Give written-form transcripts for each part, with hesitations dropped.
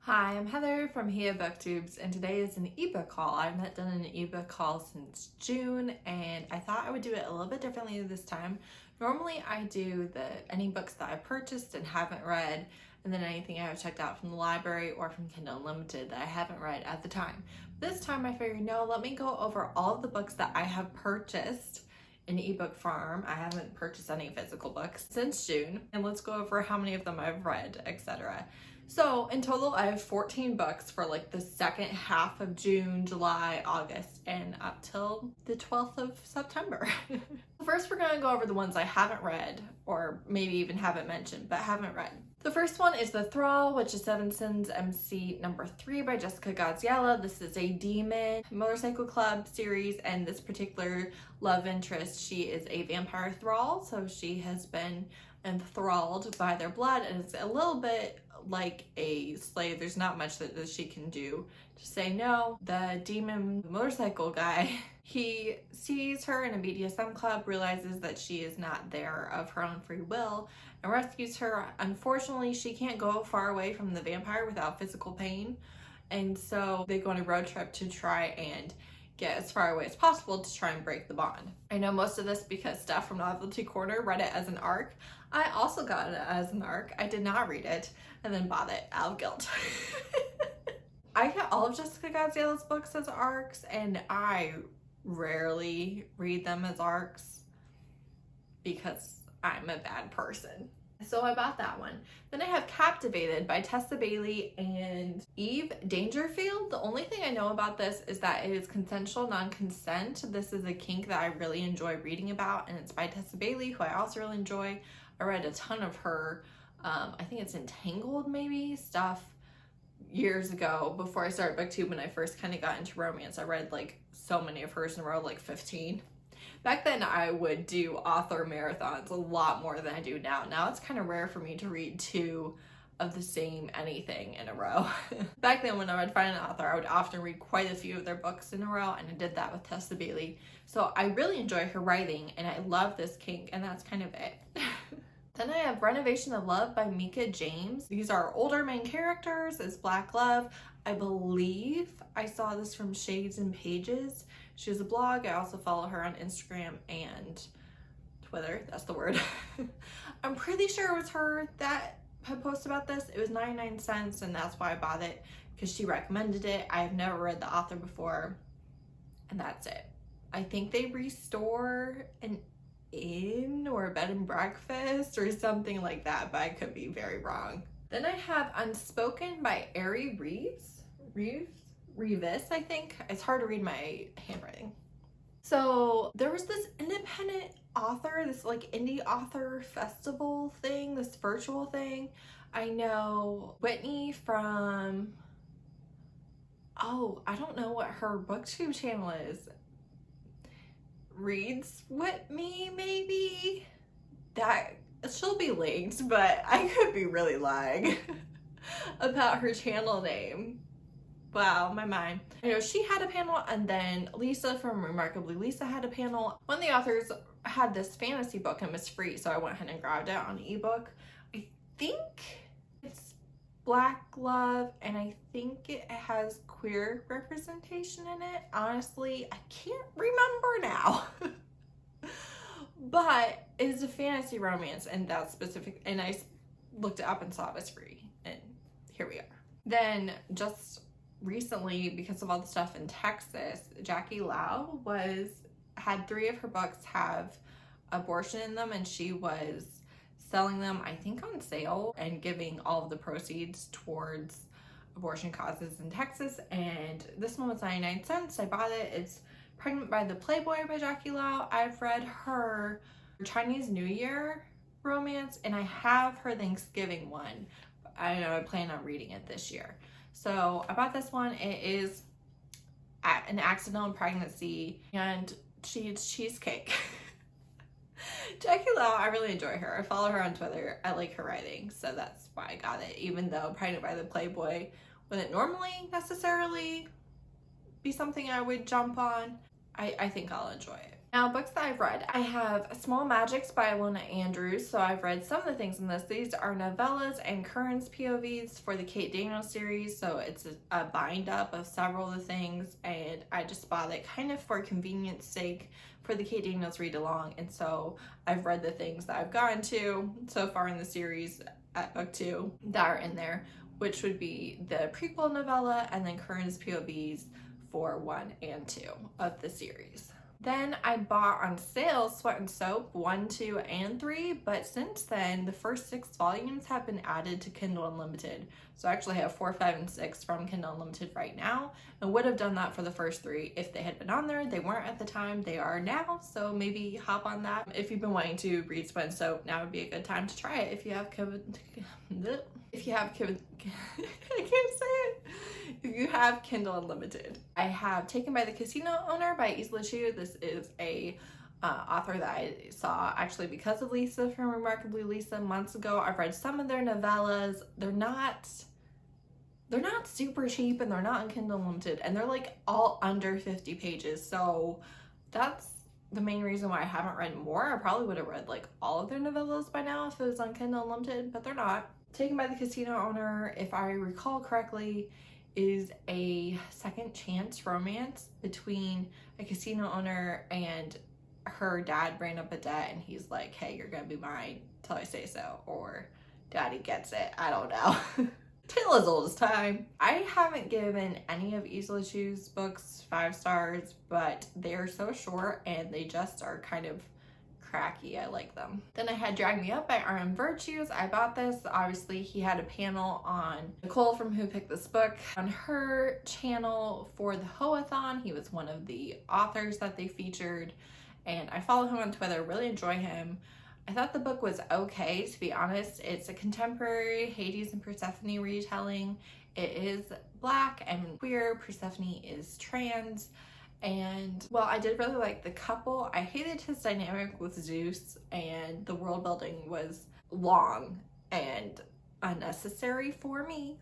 Hi, I'm Heather from booktubes, and today is an ebook haul. I've not done an ebook haul since June, and I thought I would do it a little bit differently this time. Normally I do any books that I purchased and haven't read, and then anything I have checked out from the library or from Kindle Unlimited that I haven't read at the time. This time I figured, no, let me go over all of the books that I have purchased in ebook form. I haven't purchased any physical books since June, and let's go over how many of them I've read, etc. So in total, I have 14 books for like the second half of June, July, August, and up till the 12th of September. First, we're gonna go over the ones I haven't read, or maybe even haven't mentioned, but haven't read. The first one is The Thrall, which is Seven Sins MC number 3 by Jessica Gadziala. This is a demon motorcycle club series, and this particular love interest, she is a vampire thrall, so she has been enthralled by their blood, and it's a little bit like a slave. There's not much that she can do to say no. The demon motorcycle guy, he sees her in a BDSM club, realizes that she is not there of her own free will, and rescues her. Unfortunately, she can't go far away from the vampire without physical pain, and so they go on a road trip to try and get as far away as possible to try and break the bond. I know most of this because Steph from Novelty Corner read it as an ARC. I also got it as an ARC. I did not read it and then bought it out of guilt. I get all of Jessica Gadziala's books as ARCs, and I rarely read them as ARCs because I'm a bad person. So I bought that one. Then I have Captivated by Tessa and Eve Dangerfield. The only thing I know about this is that it is consensual non-consent. This is a kink that I really enjoy reading about, and it's by Tessa, who I also really enjoy. I read a ton of her, I think it's Entangled maybe, stuff years ago before I started booktube. When I first kind of got into romance, I read like so many of hers in a row, like 15. Back then I would do author marathons a lot more than I do now. Now it's kind of rare for me to read 2 of the same anything in a row. Back then when I would find an author, I would often read quite a few of their books in a row, and I did that with Tessa. So I really enjoy her writing, and I love this kink, and that's kind of it. Then I have Renovation of Love by Meka James. These are older main characters. It's Black love. I believe I saw this from Shades and Pages. She has a blog. I also follow her on Instagram and Twitter. That's the word. I'm pretty sure it was her that had posted about this. It was 99 cents, and that's why I bought it, because she recommended it. I have never read the author before, and that's it. I think they restore an inn or a bed and breakfast or something like that, but I could be very wrong. Then I have Unspoken by Ari Reavis, I think. It's hard to read my handwriting. So there was this independent author, this like indie author festival thing, this virtual thing. I know Whitney from, I don't know what her booktube channel is. Reads with me, maybe? That she'll be linked, but I could be really lying about her channel name. Wow, my mind. You know, she had a panel, and then Lisa from Remarkably Lisa had a panel. One of the authors had this fantasy book and was free, so I went ahead and grabbed it on ebook. I think it's Black love, and I think it has queer representation in it. Honestly, I can't remember now. But it's a fantasy romance, and that's specific, and I looked it up and saw it was free, and here we are. Then just recently, because of all the stuff in Texas, Jackie Lau had 3 of her books have abortion in them, and she was selling them, I think, on sale and giving all of the proceeds towards abortion causes in Texas. And this one was 99 cents. I bought it. It's Pregnant by the Playboy by Jackie Lau. I've read her Chinese New Year romance, and I have her Thanksgiving one. I know I plan on reading it this year. So I bought this one. It is an accidental pregnancy, and she eats cheesecake. Jackie Lau, I really enjoy her. I follow her on Twitter. I like her writing, so that's why I got it, even though Pregnant by the Playboy wouldn't normally necessarily be something I would jump on. I think I'll enjoy it. Now, books that I've read. I have Small Magics by Ilona Andrews, so I've read some of the things in this. These are novellas and Curran's POVs for the Kate Daniels series, so it's a bind up of several of the things, and I just bought it kind of for convenience sake for the Kate Daniels read along, and so I've read the things that I've gotten to so far in the series at book 2 that are in there, which would be the prequel novella and then Curran's POVs for 1 and 2 of the series. Then I bought on sale Sweat and Soap 1, 2, and 3, but since then the first 6 volumes have been added to Kindle Unlimited. So I actually have 4, 5, and 6 from Kindle Unlimited right now, and would have done that for the first 3 if they had been on there. They weren't at the time, they are now, so maybe hop on that. If you've been wanting to read Sweat and Soap, now would be a good time to try it if you have I can't say it. If you have Kindle Unlimited. I have Taken by the Casino Owner by Isla Chiu. This is a author that I saw actually because of Lisa from Remarkably Lisa months ago. I've read some of their novellas. They're not super cheap, and they're not on Kindle Unlimited, and they're like all under 50 pages. So that's the main reason why I haven't read more. I probably would have read like all of their novellas by now if it was on Kindle Unlimited, but they're not. Taken by the Casino Owner, if I recall correctly, is a second chance romance between a casino owner and her dad ran up a debt, and he's like, hey, you're gonna be mine till I say so, or daddy gets it, I don't know. Tale as old as time. I haven't given any of Isla Chiu's books 5 stars, but they're so short and they just are kind of cracky. I like them. Then I had Drag Me Up by R.M. Virtues. I bought this. Obviously, he had a panel on Nicole from Who Picked This Book on her channel for the Hoathon. He was one of the authors that they featured, and I follow him on Twitter. Really enjoy him. I thought the book was okay, to be honest. It's a contemporary Hades and Persephone retelling. It is Black and queer. Persephone is trans. And well, I did really like the couple. I hated his dynamic with Zeus, and the world building was long and unnecessary for me.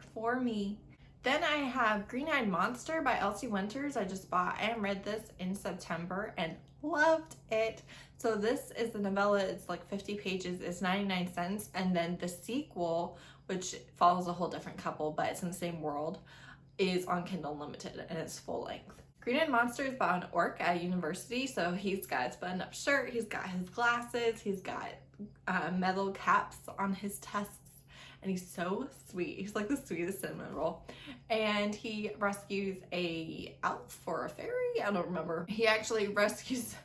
Then I have Green-Eyed Monster by Elsie Winters. I just bought and read this in September and loved it. So this is the novella. It's like 50 pages. It's 99 cents. And then the sequel, which follows a whole different couple, but it's in the same world, is on Kindle Unlimited, and it's full length. Green-Eyed Monster is about an orc at a university. So he's got his button-up shirt, he's got his glasses, he's got metal caps on his tests, and he's so sweet. He's like the sweetest cinnamon roll. And he rescues a elf or a fairy, I don't remember. He actually rescues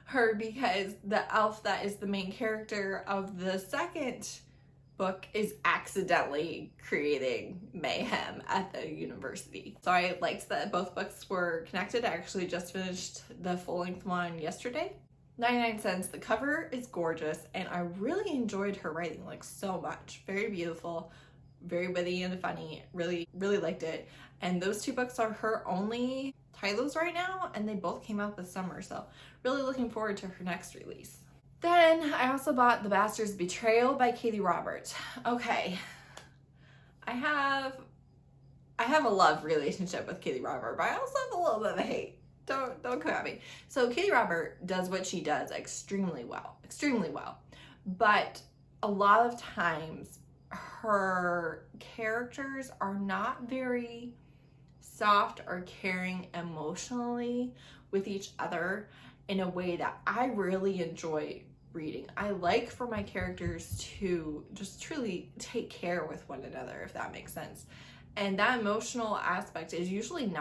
her because the elf that is the main character of the second book is accidentally creating mayhem at the university. So I liked that both books were connected. I actually just finished the full-length one yesterday. 99 cents. The cover is gorgeous, and I really enjoyed her writing, like, so much. Very beautiful, very witty and funny. Really liked it. And those 2 books are her only titles right now, and they both came out this summer, so really looking forward to her next release. Then I also bought The Bastard's Betrayal by Katee Roberts. Okay, I have a love relationship with Katee Roberts, but I also have a little bit of a hate. Don't come at me. So Katee Roberts does what she does extremely well. But a lot of times her characters are not very soft or caring emotionally with each other in a way that I really enjoy reading. I like for my characters to just truly take care with one another, if that makes sense. And that emotional aspect is usually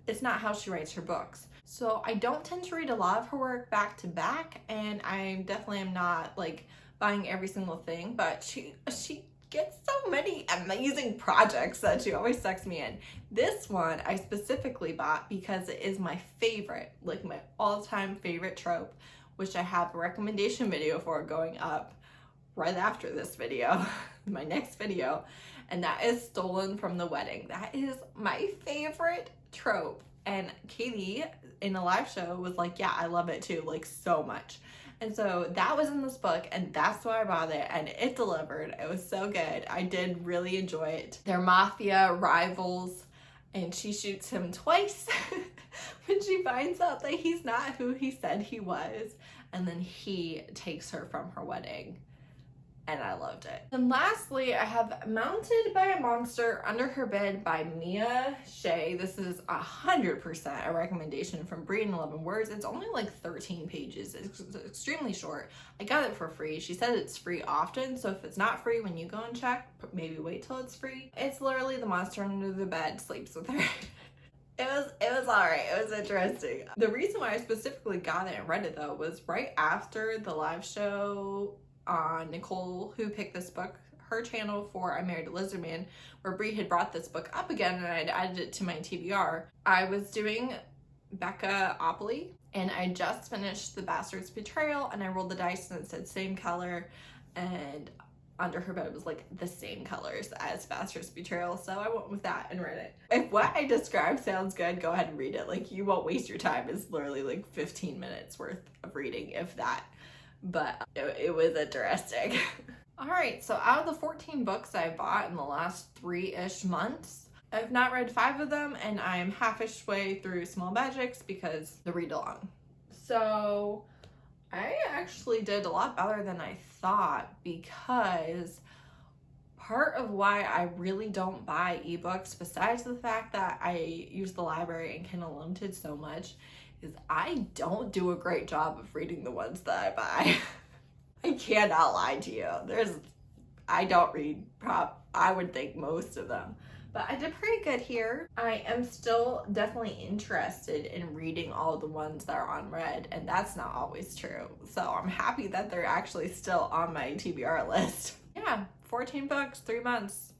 it's not how she writes her books. So I don't tend to read a lot of her work back to back, and I definitely am not like buying every single thing, but she gets so many amazing projects that she always sucks me in. This one I specifically bought because it is my favorite, like my all-time favorite trope, which I have a recommendation video for going up right after this video, my next video, and that is Stolen from the Wedding. That is my favorite trope, and Katee in a live show was like, yeah, I love it too, like so much. And so that was in this book, and that's why I bought it, and it delivered. It was so good. I did really enjoy it. They're mafia rivals, and she shoots him twice when she finds out that he's not who he said he was, and then he takes her from her wedding. And I loved it. And lastly, I have Mounted by a Monster Under Her Bed by Mia Shay. This is 100% a recommendation from Bree in 11 Words. It's only like 13 pages. It's extremely short. I got it for free. She said it's free often, so if it's not free when you go and check, maybe wait till it's free. It's literally the monster under the bed sleeps with her. It was alright. It was interesting. The reason why I specifically got it and read it though was right after the live show on Nicole, who picked this book, her channel for I Married a Lizard Man, where Brie had brought this book up again and I'd added it to my TBR. I was doing Becca Opley and I just finished The Bastard's Betrayal, and I rolled the dice and it said same color, and Under Her Bed was like the same colors as Bastard's Betrayal, so I went with that and read it. If what I described sounds good, go ahead and read it. Like, you won't waste your time. It's literally like 15 minutes worth of reading, if that. But it was interesting. Alright, so out of the 14 books I bought in the last 3-ish months, I've not read 5 of them, and I'm half-ish way through Small Magics because the read-along. So I actually did a lot better than I thought, because part of why I really don't buy ebooks, besides the fact that I use the library and Kindle Unlimited so much, is I don't do a great job of reading the ones that I buy. I cannot lie to you. I don't read I would think most of them. But I did pretty good here. I am still definitely interested in reading all the ones that are unread, and that's not always true. So I'm happy that they're actually still on my TBR list. Yeah, 14 books, 3 months.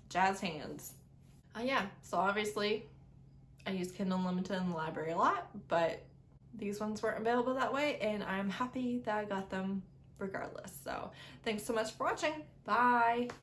Jazz hands. Yeah, so obviously I use Kindle Unlimited in the library a lot, but these ones weren't available that way, and I'm happy that I got them regardless. So thanks so much for watching. Bye!